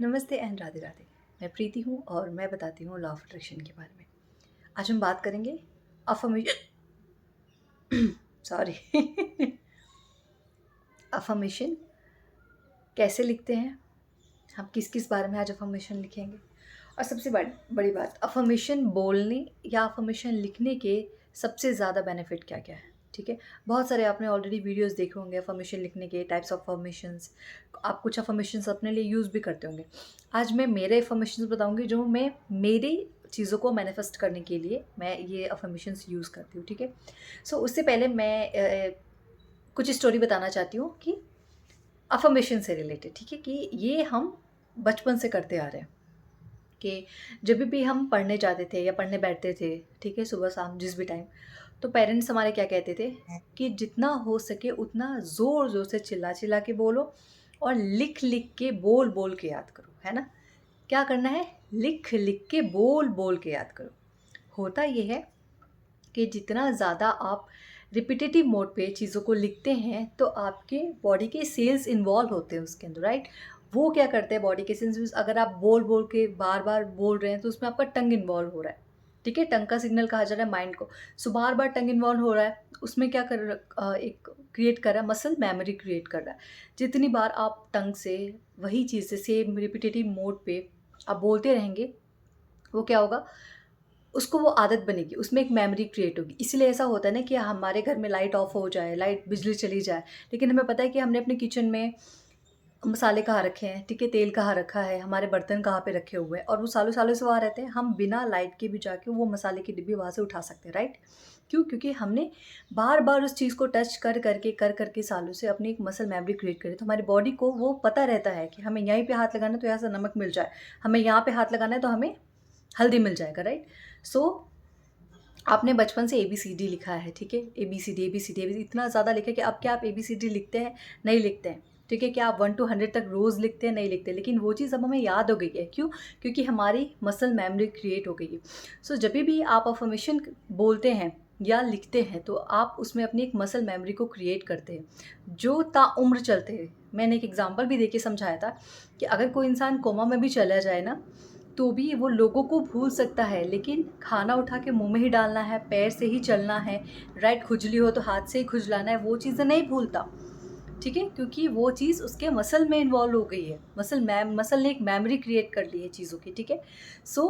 नमस्ते एंड राधे राधे। मैं प्रीति हूँ और मैं बताती हूँ लॉ ऑफ अट्रैक्शन के बारे में। आज हम बात करेंगे अफर्मेशन सॉरी अफर्मेशन कैसे लिखते हैं, हम किस किस बारे में आज अफर्मेशन लिखेंगे। और सबसे बड़ी बात, अफर्मेशन बोलने या अफर्मेशन लिखने के सबसे ज़्यादा बेनिफिट क्या क्या है। ठीक है, बहुत सारे आपने ऑलरेडी वीडियोस देखे होंगे अफर्मेशन लिखने के टाइप्स ऑफ अफर्मेशंस। आप कुछ अफर्मेशंस अपने लिए यूज़ भी करते होंगे। आज मैं मेरे अफर्मेशंस बताऊंगी जो मैं मेरी चीज़ों को मैनिफेस्ट करने के लिए मैं ये अफर्मेशंस यूज़ करती हूँ। ठीक है, सो उससे पहले मैं कुछ स्टोरी बताना चाहती हूँ कि अफर्मेशन से रिलेटेड। ठीक है, कि ये हम बचपन से करते आ रहे हैं कि जब भी हम पढ़ने जाते थे या पढ़ने बैठते थे, ठीक है, सुबह शाम जिस भी टाइम, तो पेरेंट्स हमारे क्या कहते थे कि जितना हो सके उतना ज़ोर ज़ोर से चिल्ला चिल्ला के बोलो और लिख लिख के बोल बोल के याद करो, है ना। क्या करना है, लिख लिख के बोल बोल के याद करो। होता ये है कि जितना ज़्यादा आप रिपीटेटिव मोड पे चीज़ों को लिखते हैं तो आपके बॉडी के सेल्स इन्वॉल्व होते हैं उसके अंदर, राइट। वो क्या करते हैं, बॉडी के सेल्स, अगर आप बोल बोल के बार बार बोल रहे हैं तो उसमें आपका टंग इन्वॉल्व हो रहा है। ठीक है, टंग का सिग्नल कहा जा रहा है माइंड को। सो बार बार टंग इन्वॉल्व हो रहा है, उसमें क्या एक क्रिएट कर रहा है, मसल मेमोरी क्रिएट कर रहा है। जितनी बार आप टंग से वही चीज़ से सेम रिपीटेटिव मोड पे आप बोलते रहेंगे, वो क्या होगा, उसको वो आदत बनेगी, उसमें एक मेमोरी क्रिएट होगी। इसीलिए ऐसा होता है ना कि हमारे घर में लाइट ऑफ हो जाए, लाइट बिजली चली जाए, लेकिन हमें पता है कि हमने अपने किचन में मसाले कहाँ रखे हैं, ठीक है, तेल कहाँ रखा है, हमारे बर्तन कहाँ पे रखे हुए हैं, और वो सालों सालों से वहाँ रहते हैं। हम बिना लाइट के भी जाके वो मसाले की डिब्बी वहाँ से उठा सकते हैं, राइट। क्यों? क्योंकि हमने बार बार उस चीज़ को टच कर करके सालों से अपनी एक मसल मेमोरी क्रिएट करी। तो हमारी बॉडी को वो पता रहता है कि हमें यहीं पे हाथ लगाना है तो यहाँ से नमक मिल जाए, हमें यहाँ पे हाथ लगाना है तो हमें हल्दी मिल जाएगा, राइट। सो आपने बचपन से ABCD लिखा है, ठीक है, ABCD ABCD ABCD इतना ज़्यादा लिखा है कि अब क्या आप ABCD लिखते हैं? नहीं लिखते हैं। ठीक है, क्या आप 1 to 100 तक रोज़ लिखते हैं? नहीं लिखते। लेकिन वो चीज़ अब हमें याद हो गई है। क्यों? क्योंकि हमारी मसल मेमोरी क्रिएट हो गई है। सो जब भी आप अफर्मेशन बोलते हैं या लिखते हैं तो आप उसमें अपनी एक मसल मेमोरी को क्रिएट करते हैं जो ताउम्र चलते हैं। मैंने एक एग्जांपल भी देके समझाया था कि अगर कोई इंसान कोमा में भी चला जाए ना, तो भी वो लोगों को भूल सकता है, लेकिन खाना उठा के मुँह में ही डालना है, पैर से ही चलना है, राइट, खुजली हो तो हाथ से ही खुजलाना है, वो चीज़ें नहीं भूलता। ठीक है, क्योंकि वो चीज़ उसके मसल में इन्वॉल्व हो गई है। मसल ने एक मेमोरी क्रिएट कर ली है चीज़ों की, ठीक है। सो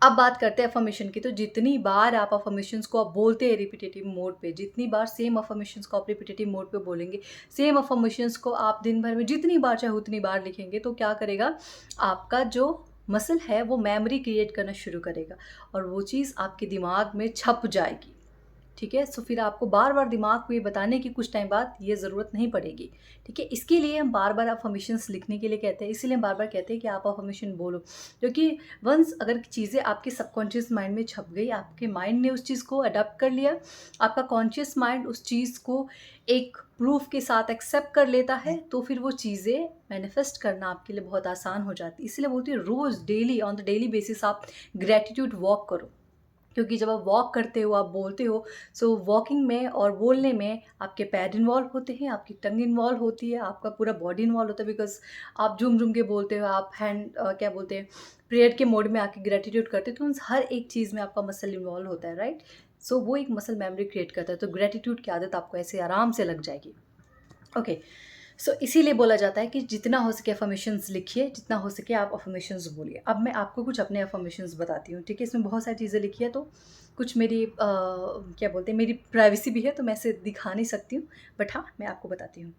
अब बात करते हैं अफर्मेशन की। तो जितनी बार आप अफर्मेशंस को आप बोलते हैं रिपीटेटिव मोड पे, जितनी बार सेम अफर्मेशंस को आप रिपीटेटिव मोड पे बोलेंगे, सेम अफर्मेशंस को आप दिन भर में जितनी बार चाहे उतनी बार लिखेंगे, तो क्या करेगा, आपका जो मसल है वो मेमोरी क्रिएट करना शुरू करेगा और वो चीज़ आपके दिमाग में छप जाएगी। ठीक है, सो फिर आपको बार बार दिमाग को ये बताने की कुछ टाइम बाद ये ज़रूरत नहीं पड़ेगी। ठीक है, इसके लिए हम बार बार अफर्मेशंस लिखने के लिए कहते हैं। इसीलिए हम बार बार कहते हैं कि आप अफर्मेशन बोलो, क्योंकि वंस अगर चीज़ें आपके सबकॉन्शियस माइंड में छप गई, आपके माइंड ने उस चीज़ को अडॉप्ट कर लिया, आपका कॉन्शियस माइंड उस चीज़ को एक प्रूफ के साथ एक्सेप्ट कर लेता है, तो फिर वो चीज़ें मैनिफेस्ट करना आपके लिए बहुत आसान हो जाती है। इसलिए बोलती है रोज़ daily on the daily basis आप ग्रेटिट्यूड वॉक करो, क्योंकि जब आप वॉक करते हो, आप बोलते हो, सो वॉकिंग में और बोलने में आपके पैर इन्वॉल्व होते हैं, आपकी टंग इन्वॉल्व होती है, आपका पूरा बॉडी इन्वॉल्व होता है, बिकॉज आप झूम झूम के बोलते हो, आप हैंड क्या बोलते हैं, प्रेयर के मोड में आके ग्रेटिट्यूड करते हो, तो उन हर एक चीज़ में आपका मसल इन्वॉल्व होता है, राइट। सो वो एक मसल मेमोरी क्रिएट करता है, तो ग्रेटिट्यूड की आदत आपको ऐसे आराम से लग जाएगी। ओके, सो इसीलिए बोला जाता है कि जितना हो सके अफर्मेशंस लिखिए, जितना हो सके आप अफर्मेशंस बोलिए। अब मैं आपको कुछ अपने अफर्मेशंस बताती हूँ, ठीक है। इसमें बहुत सारी चीज़ें लिखी है, तो कुछ मेरी क्या बोलते हैं, मेरी प्राइवेसी भी है, तो मैं इसे दिखा नहीं सकती हूँ, बट हाँ, मैं आपको बताती हूँ।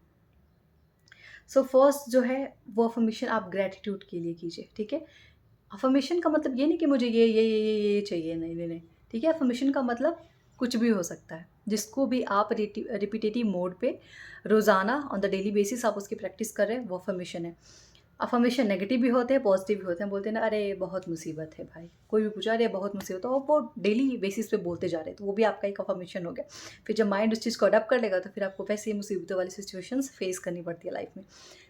सो फर्स्ट जो है वो अफर्मेशन आप ग्रैटिट्यूड के लिए कीजिए, ठीक है। अफर्मेशन का मतलब ये नहीं कि मुझे ये चाहिए, नहीं नहीं नहीं, ठीक है। अफर्मेशन का मतलब कुछ भी हो सकता है, जिसको भी आप रिपीटेटिव मोड पे रोज़ाना ऑन द डेली बेसिस आप उसकी प्रैक्टिस कर रहे हैं, वो अफर्मेशन है। अफर्मेशन नेगेटिव भी होते हैं, पॉजिटिव भी होते हैं। बोलते हैं ना, अरे बहुत मुसीबत है भाई, कोई भी पूछा, अरे बहुत मुसीबत है, और वो डेली बेसिस पे बोलते जा रहे हैं, तो वो भी आपका एक अफर्मेशन हो गया। फिर जब माइंड उस चीज़ को अडॉप्ट कर लेगा तो फिर आपको वैसे ही मुसीबतों वाली सिचुएशंस फेस करनी पड़ती है लाइफ में।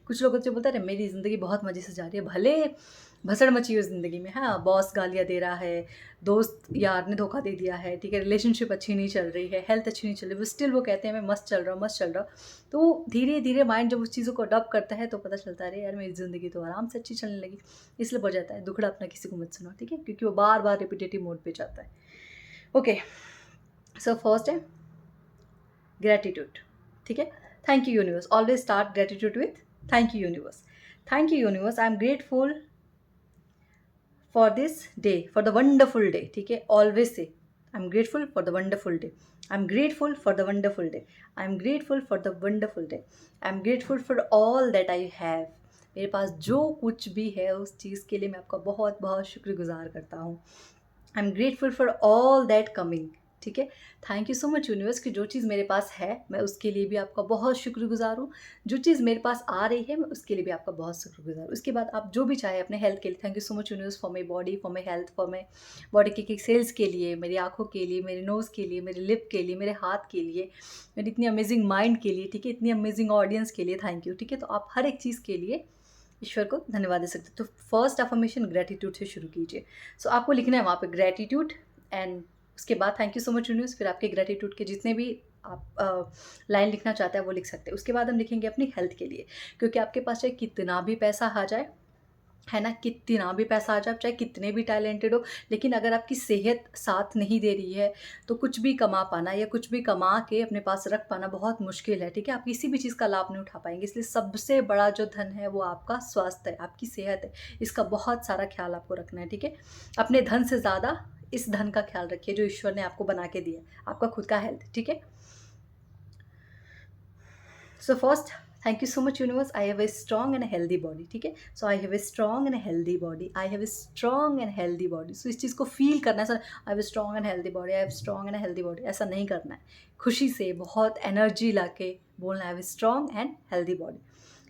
कुछ लोग जो बोलते हैं मेरी ज़िंदगी बहुत मज़े से जा रही है, भले भसड़ मची हो ज़िंदगी में, हाँ, बॉस गालियाँ दे रहा है, दोस्त यार ने धोखा दे दिया है, ठीक है, रिलेशनशिप अच्छी नहीं चल रही है, हेल्थ अच्छी नहीं चल रही, बट स्टिल वो कहते हैं मैं मस्त चल रहा हूँ, मस्त चल रहा हूँ। तो धीरे धीरे माइंड जब उस चीज़ों को अडॉप्ट करता है तो पता चलता है अरे यार मेरी ज़िंदगी तो आराम से अच्छी चलने लगी। इसलिए बोल जाता है दुखड़ा अपना किसी को मत सुनाओ, ठीक है, क्योंकि वो बार बार रिपीटेटिव मोड पे जाता है। ओके, सो फर्स्ट है ग्रेटिट्यूड, ठीक है। Thank you universe, always start gratitude with thank you universe. Thank you universe, I am grateful for this day, for the wonderful day, ठीक है, always say I am grateful for the wonderful day, I am grateful for the wonderful day, I am grateful for the wonderful day, I am grateful for all that I have. मेरे पास जो कुछ भी है उस चीज़ के लिए मैं आपका बहुत बहुत शुक्रगुजार करता हूँ। I am grateful for all that coming, ठीक है। Thank you so much universe कि जो चीज़ मेरे पास है मैं उसके लिए भी आपका बहुत शुक्रगुजार हूँ, जो चीज़ मेरे पास आ रही है मैं उसके लिए भी आपका बहुत शुक्रगुजार हूँ। उसके बाद आप जो भी चाहे अपने हेल्थ के लिए, thank you so much universe for my body, for my health, for my body के सेल्स के लिए, मेरी आँखों के लिए, मेरे नोज़ के लिए, मेरे लिप के लिए, मेरे हाथ के लिए, मेरी इतनी अमेजिंग माइंड के लिए, ठीक है, इतनी अमेजिंग ऑडियंस के लिए थैंक यू, ठीक है। तो आप हर एक चीज़ के लिए ईश्वर को धन्यवाद दे सकते हो। तो फर्स्ट अफर्मेशन ग्रेटिट्यूड से शुरू कीजिए। सो आपको लिखना है वहाँ पे ग्रेटिट्यूड एंड उसके बाद thank you so much universe, फिर आपके ग्रेटिट्यूड के जितने भी आप लाइन लिखना चाहते हैं वो लिख सकते हैं। उसके बाद हम लिखेंगे अपनी हेल्थ के लिए, क्योंकि आपके पास चाहे कितना भी पैसा आ जाए, है ना, कितना भी पैसा आ जाए, चाहे कितने भी टैलेंटेड हो, लेकिन अगर आपकी सेहत साथ नहीं दे रही है तो कुछ भी कमा पाना या कुछ भी कमा के अपने पास रख पाना बहुत मुश्किल है, ठीक है। आप किसी भी चीज़ का लाभ नहीं उठा पाएंगे। इसलिए सबसे बड़ा जो धन है वो आपका स्वास्थ्य है, आपकी सेहत है। इसका बहुत सारा ख्याल आपको रखना है, ठीक है। अपने धन से ज़्यादा इस धन का ख्याल रखिए जो ईश्वर ने आपको बना के दिया, आपका खुद का हेल्थ, ठीक है। So first thank you so much universe, I have a strong and healthy body, ठीक है। So I have a strong and healthy body, I have a strong and healthy body. So इस चीज़ को feel करना है sir, I have a strong and healthy body, I have strong and healthy body, ऐसा नहीं करना है। खुशी से बहुत एनर्जी ला के बोलना है, आई have a strong and healthy body,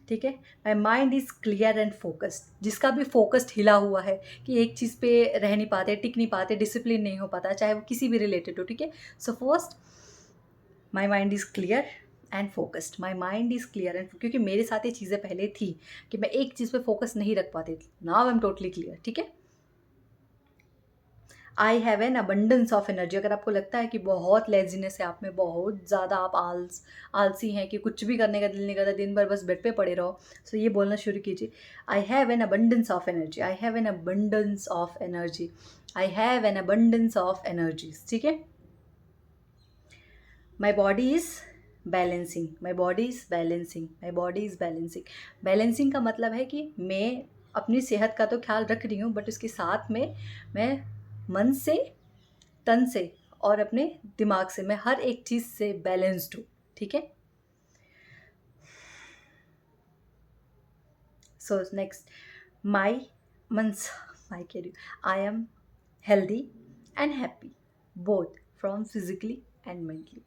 ठीक है। My mind is clear and focused, जिसका भी फोकस्ड हिला हुआ है कि एक चीज़ पे रह नहीं पाते, टिक नहीं पाते, डिसिप्लिन नहीं हो पाता, चाहे वो किसी भी रिलेटेड हो, ठीक है। So first my mind is clear and focused, my mind is clear and, क्योंकि मेरे साथ ये चीज़ें पहले थी कि मैं एक चीज़ पे फोकस नहीं रख पाती थी। Now I am totally clear, ठीक है। I have an abundance of energy, अगर आपको लगता है कि बहुत लेजीनेस है आप में, बहुत ज़्यादा आप आलसी हैं कि कुछ भी करने का दिल नहीं करता, दिन भर बस बेड पे पड़े रहो, सो ये बोलना शुरू कीजिए, I have an abundance of energy, I have an abundance of energy, I have an abundance of energies, ठीक है। My body is balancing, my body is balancing, my body is balancing. Balancing का मतलब है कि मैं अपनी सेहत का तो ख्याल रख रही हूँ, बट उसके साथ में मैं मन से, तन से और अपने दिमाग से, मैं हर एक चीज़ से बैलेंस्ड हूँ, ठीक है। सो नेक्स्ट माई मंस माई कह I am healthy and happy both from physically and mentally.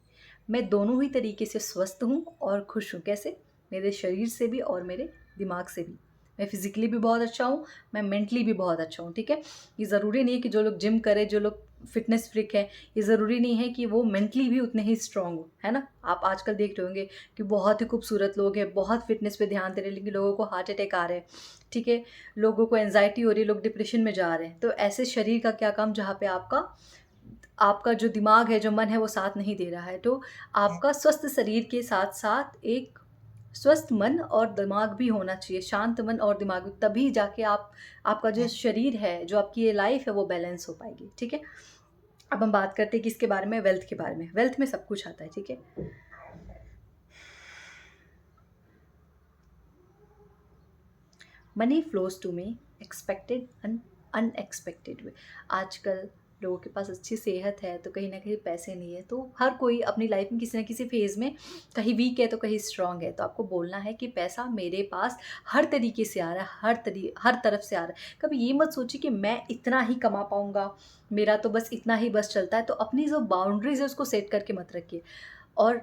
मैं दोनों ही तरीके से स्वस्थ हूँ और खुश हूँ। कैसे? मेरे शरीर से भी और मेरे दिमाग से भी। मैं फिजिकली भी बहुत अच्छा हूँ, मैं मेंटली भी बहुत अच्छा हूँ, ठीक है। ये ज़रूरी नहीं है कि जो लोग जिम करें, जो लोग फिटनेस फ्रिक हैं, ये ज़रूरी नहीं है कि वो मेंटली भी उतने ही स्ट्रांग हो, है ना। आप आजकल देख रहे होंगे कि बहुत ही खूबसूरत लोग हैं, बहुत फिटनेस पे ध्यान दे रहे हैं, लेकिन लोगों को हार्ट अटैक आ रहे हैं, ठीक है, लोगों को एंजाइटी हो रही है, लोग डिप्रेशन में जा रहे हैं। तो ऐसे शरीर का क्या काम जहाँ पे आपका आपका जो दिमाग है, जो मन है, वो साथ नहीं दे रहा है। तो आपका स्वस्थ शरीर के साथ साथ एक स्वस्थ मन और दिमाग भी होना चाहिए, शांत मन और दिमाग, तभी जाके आपका जो शरीर है, जो आपकी ये लाइफ है, वो बैलेंस हो पाएगी, ठीक है। अब हम बात करते हैं किसके बारे में? वेल्थ के बारे में। वेल्थ में सब कुछ आता है, ठीक है। Money flows to me expected and unexpected way. आजकल लोगों के पास अच्छी सेहत है तो कहीं ना कहीं पैसे नहीं है, तो हर कोई अपनी लाइफ में किसी ना किसी फेज़ में कहीं वीक है तो कहीं स्ट्रांग है। तो आपको बोलना है कि पैसा मेरे पास हर तरीके से आ रहा है, हर तरफ से आ रहा है। कभी ये मत सोचिए कि मैं इतना ही कमा पाऊँगा, मेरा तो बस इतना ही बस चलता है। तो अपनी जो बाउंड्रीज है उसको सेट करके मत रखिए। और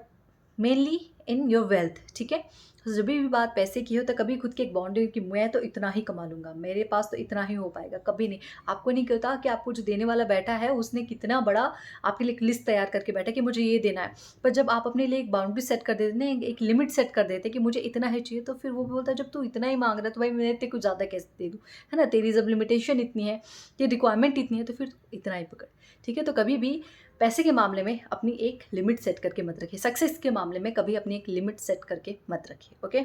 मेनली इन योर वेल्थ, ठीक है। तो जब भी बात पैसे की हो तो कभी खुद की एक बाउंड्री कि मैं तो इतना ही कमा लूँगा, मेरे पास तो इतना ही हो पाएगा, कभी नहीं। आपको नहीं पता कि आपको जो देने वाला बैठा है उसने कितना बड़ा आपके लिए एक लिस्ट तैयार करके बैठा है कि मुझे ये देना है। पर जब आप अपने लिए एक बाउंड्री सेट कर देते हैं, एक लिमिट सेट कर देते हैं कि मुझे इतना ही चाहिए, तो फिर वो बोलता है जब तू इतना ही माँग रहा है तो भाई मैं तेरे को ज़्यादा कैसे दे दूँ, है ना? तेरी जब लिमिटेशन इतनी है, तेरी रिक्वायरमेंट इतनी है, तो फिर इतना ही पकड़, ठीक है। तो कभी भी पैसे के मामले में अपनी एक लिमिट सेट करके मत रखिए, सक्सेस के मामले में कभी अपनी एक लिमिट सेट करके मत रखिए, okay.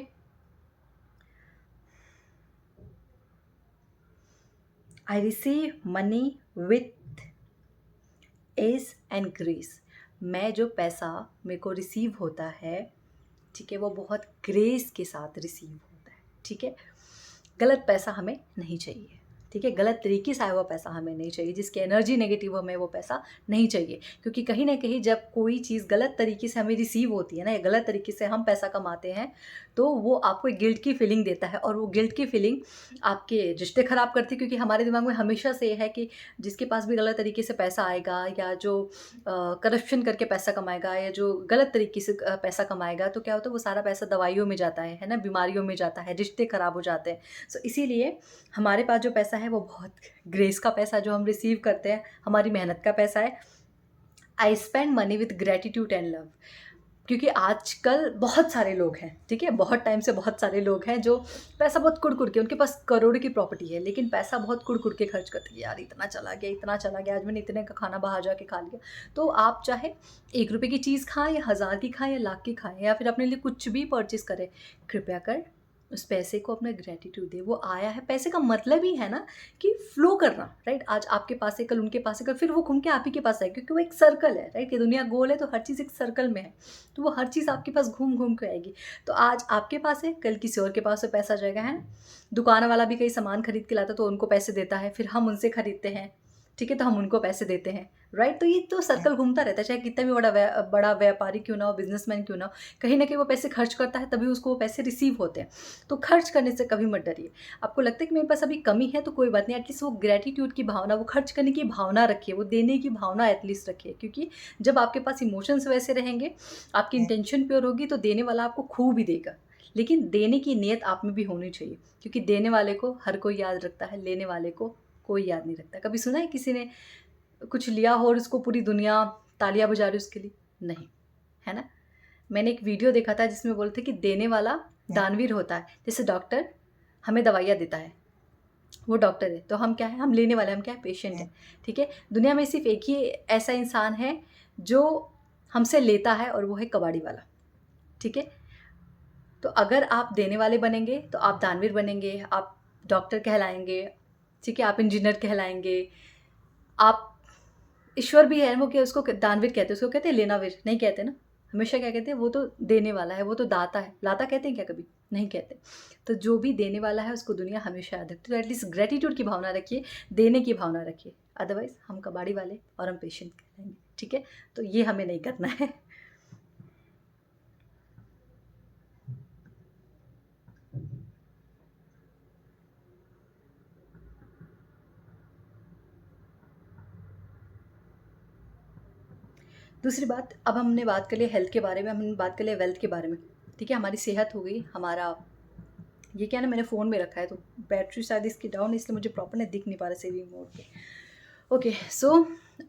I receive money with ease and grace. मैं जो पैसा मेरे को रिसीव होता है, ठीक है, वो बहुत ग्रेस के साथ रिसीव होता है, ठीक है। गलत पैसा हमें नहीं चाहिए, ठीक है। गलत तरीके से आया हुआ पैसा हमें नहीं चाहिए, जिसकी एनर्जी नेगेटिव हो, हमें वो पैसा नहीं चाहिए। क्योंकि कहीं ना कहीं जब कोई चीज़ गलत तरीके से हमें रिसीव होती है ना, या गलत तरीके से हम पैसा कमाते हैं, तो वो आपको एक गिल्ट की फीलिंग देता है, और वो गिल्ट की फीलिंग आपके रिश्ते ख़राब करती है। क्योंकि हमारे दिमाग में हमेशा से ये है कि जिसके पास भी गलत तरीके से पैसा आएगा, या जो करप्शन करके पैसा कमाएगा, या जो गलत तरीके से पैसा कमाएगा, तो क्या होता है, वो सारा पैसा दवाइयों में जाता है ना, बीमारियों में जाता है, रिश्ते ख़राब हो जाते हैं। सो इसीलिए हमारे पास जो पैसा है वो बहुत ग्रेस का पैसा जो हम रिसीव करते हैं, हमारी मेहनत का पैसा है। I spend money with gratitude and love. क्योंकि आजकल बहुत सारे लोग हैं, ठीक है, बहुत टाइम से बहुत सारे लोग हैं जो पैसा बहुत कुड़ के, उनके पास करोड़ की प्रॉपर्टी है, लेकिन पैसा बहुत कुड़ के खर्च करते हैं। यार इतना चला गया, इतना चला गया, आज मैंने इतने का खाना बाहर जाके खा लिया। तो आप चाहे 1 रुपये की चीज़ खाएं, या 1000 की खाएं, या लाख की खाएं, या फिर अपने लिए कुछ भी परचेस करें, कृपया कर उस पैसे को अपना ग्रेटिट्यूड दे। वो आया है, पैसे का मतलब ही है ना कि फ्लो करना, राइट। आज आपके पास है, कल उनके पास है, कल फिर वो घूम के आप ही के पास आए, क्योंकि वो एक सर्कल है, राइट। ये दुनिया गोल है, तो हर चीज़ एक सर्कल में है, तो वो हर चीज़ आपके पास घूम के आएगी। तो आज आपके पास है, कल किसी और के पास से पैसा जाएगा, है ना। दुकान वाला भी कहीं सामान खरीद के लाता है तो उनको पैसे देता है, फिर हम उनसे खरीदते हैं, ठीक है, तो हम उनको पैसे देते हैं, राइट। तो ये तो सर्कल घूमता रहता है, चाहे कितना भी बड़ा व्यापारी क्यों ना हो, बिजनेसमैन क्यों ना हो, कहीं ना कहीं वो पैसे खर्च करता है, तभी उसको वो पैसे रिसीव होते हैं। तो खर्च करने से कभी मत डरिए। आपको लगता है कि मेरे पास अभी कमी है, तो कोई बात नहीं, एटलीस्ट वो ग्रेटिट्यूड की भावना, वो खर्च करने की भावना रखिए, वो देने की भावना एटलीस्ट रखिए। क्योंकि जब आपके पास इमोशंस वैसे रहेंगे, आपकी इंटेंशन प्योर होगी, तो देने वाला आपको खूब ही देगा। लेकिन देने की नीयत आप में भी होनी चाहिए, क्योंकि देने वाले को हर कोई याद रखता है, लेने वाले को कोई याद नहीं रखता। कभी सुना है किसी ने कुछ लिया हो और उसको पूरी दुनिया तालियां बजा रही उसके लिए? नहीं, है ना। मैंने एक वीडियो देखा था जिसमें बोलते कि देने वाला दानवीर होता है। जैसे डॉक्टर हमें दवाइयाँ देता है, वो डॉक्टर है, तो हम क्या है, हम लेने वाले, हम क्या है, पेशेंट है, ठीक है। दुनिया में सिर्फ एक ही ऐसा इंसान है जो हमसे लेता है, और वो है कबाड़ी वाला, ठीक है। तो अगर आप देने वाले बनेंगे तो आप दानवीर बनेंगे, आप डॉक्टर कहलाएंगे, ठीक है, आप इंजीनियर कहलाएंगे, आप ईश्वर भी है। वो क्या, उसको दानवीर कहते हैं, उसको कहते हैं लेनावीर नहीं कहते ना। हमेशा क्या कहते हैं, वो तो देने वाला है, वो तो दाता है। लाता कहते हैं क्या? कभी नहीं कहते। तो जो भी देने वाला है उसको दुनिया हमेशा याद रखती है। तो एटलीस्ट ग्रेटिट्यूड की भावना रखिए, देने की भावना रखिए, अदरवाइज हम कबाड़ी वाले और हम पेशेंट कहलाएंगे, ठीक है। तो ये हमें नहीं करना है। दूसरी बात, अब हमने बात कर ली हेल्थ के बारे में, हमने बात कर लिया वेल्थ के बारे में, ठीक है। हमारी सेहत हो गई, हमारा ये क्या है ना, मैंने फ़ोन में रखा है तो बैटरी शायद इसकी डाउन है, इसलिए मुझे प्रॉपर नहीं दिख नहीं पा रहा सेविंग मोड पे। ओके, सो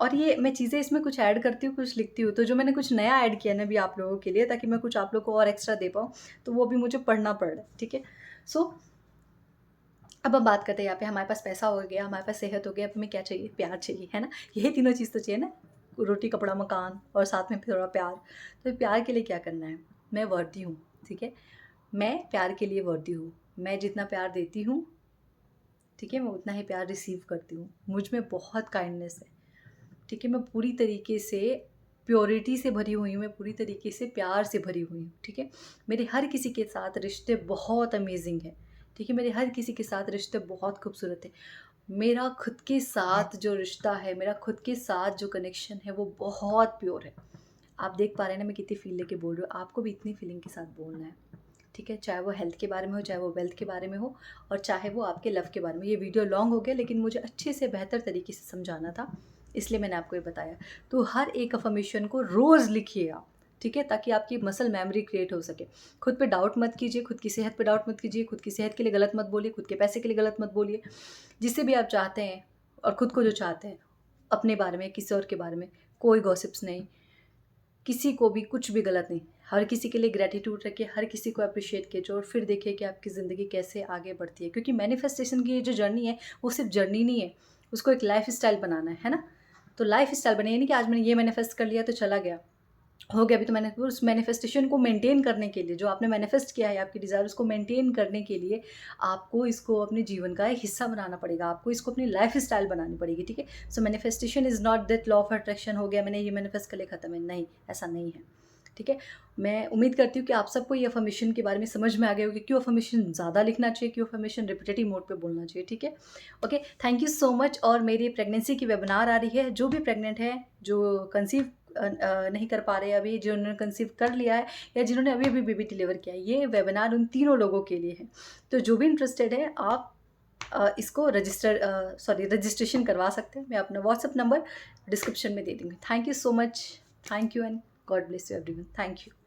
और ये मैं चीज़ें इसमें कुछ ऐड करती हूँ, कुछ लिखती हूँ। तो जो मैंने कुछ नया ऐड किया ना अभी आप लोगों के लिए, ताकि मैं कुछ आप लोगों को और एक्स्ट्रा दे पाऊँ, तो वो भी मुझे पढ़ना पड़ रहा है, ठीक है। सो अब हम बात करते हैं, यहाँ पे हमारे पास पैसा हो गया, हमारे पास सेहत हो गया, अब हमें क्या चाहिए? प्यार चाहिए, है ना। यही तीनों चीज़ तो चाहिए ना, रोटी कपड़ा मकान और साथ में थोड़ा प्यार। तो प्यार के लिए क्या करना है? मैं वर्दी हूँ, ठीक है। मैं प्यार के लिए वर्दी हूँ। मैं जितना प्यार देती हूँ, ठीक है, मैं उतना ही प्यार रिसीव करती हूँ। मुझ में बहुत काइंडनेस है, ठीक है। मैं पूरी तरीके से प्योरिटी से भरी हुई हूँ, मैं पूरी तरीके से प्यार से भरी हुई हूँ, ठीक है। मेरे हर किसी के साथ रिश्ते बहुत अमेजिंग हैं, ठीक है। मेरे हर किसी के साथ रिश्ते बहुत खूबसूरत है। मेरा खुद के साथ जो रिश्ता है, मेरा खुद के साथ जो कनेक्शन है, वो बहुत प्योर है। आप देख पा रहे हैं ना मैं कितनी फील लेके बोल रही हूँ, आपको भी इतनी फीलिंग के साथ बोलना है, ठीक है। चाहे वो हेल्थ के बारे में हो, चाहे वो वेल्थ के बारे में हो, और चाहे वो आपके लव के बारे में। ये वीडियो लॉन्ग हो गया, लेकिन मुझे अच्छे से बेहतर तरीके से समझाना था, इसलिए मैंने आपको ये बताया। तो हर एक अफर्मेशन को रोज़ लिखिए आप, ठीक है, ताकि आपकी मसल मेमोरी क्रिएट हो सके। खुद पे डाउट मत कीजिए, खुद की सेहत पे डाउट मत कीजिए, खुद की सेहत के लिए गलत मत बोलिए, खुद के पैसे के लिए गलत मत बोलिए। जिससे भी आप चाहते हैं और खुद को जो चाहते हैं अपने बारे में, किसी और के बारे में, कोई गॉसिप्स नहीं, किसी को भी कुछ भी गलत नहीं। हर किसी के लिए ग्रैटिट्यूड रखिए, हर किसी को अप्रिशिएट कीजिए और फिर देखिए कि आपकी ज़िंदगी कैसे आगे बढ़ती है। क्योंकि मैनिफेस्टेशन की ये जो जर्नी है, वो सिर्फ जर्नी नहीं है, उसको एक लाइफ स्टाइल बनाना है ना। तो लाइफ स्टाइल बने, ये नहीं कि आज मैंने ये मैनिफेस्ट कर लिया तो चला गया, हो गया। अभी तो मैंने उस मैनिफेस्टेशन को मेंटेन करने के लिए, जो आपने मैनिफेस्ट किया है आपकी डिज़ायर, उसको मेंटेन करने के लिए आपको इसको अपने जीवन का एक हिस्सा बनाना पड़ेगा, आपको इसको अपनी लाइफ स्टाइल बनानी पड़ेगी, ठीक है। So manifestation is not that law of attraction हो गया, मैंने ये मैनिफेस्ट कर लिया खत्म है, नहीं, ऐसा नहीं है, ठीक है। मैं उम्मीद करती हूँ कि आप सबको ये अफर्मेशन के बारे में समझ में आ गया होगी, क्यों अफर्मेशन ज़्यादा लिखना चाहिए, क्यों अफर्मेशन रिपीटेटिव मोड पे बोलना चाहिए, ठीक है। Okay, thank you so much. और मेरी प्रेगनेंसी की वेबिनार आ रही है, जो भी प्रेग्नेंट है, जो कंसीव नहीं कर पा रहे अभी, जिन्होंने कंसीव कर लिया है या जिन्होंने अभी अभी बेबी डिलीवर किया है, ये वेबिनार उन तीनों लोगों के लिए है। तो जो भी इंटरेस्टेड है, आप इसको रजिस्ट्रेशन करवा सकते हैं। मैं अपना व्हाट्सएप नंबर डिस्क्रिप्शन में दे दूँगी। Thank you so much. Thank you and God bless you everyone. Thank you.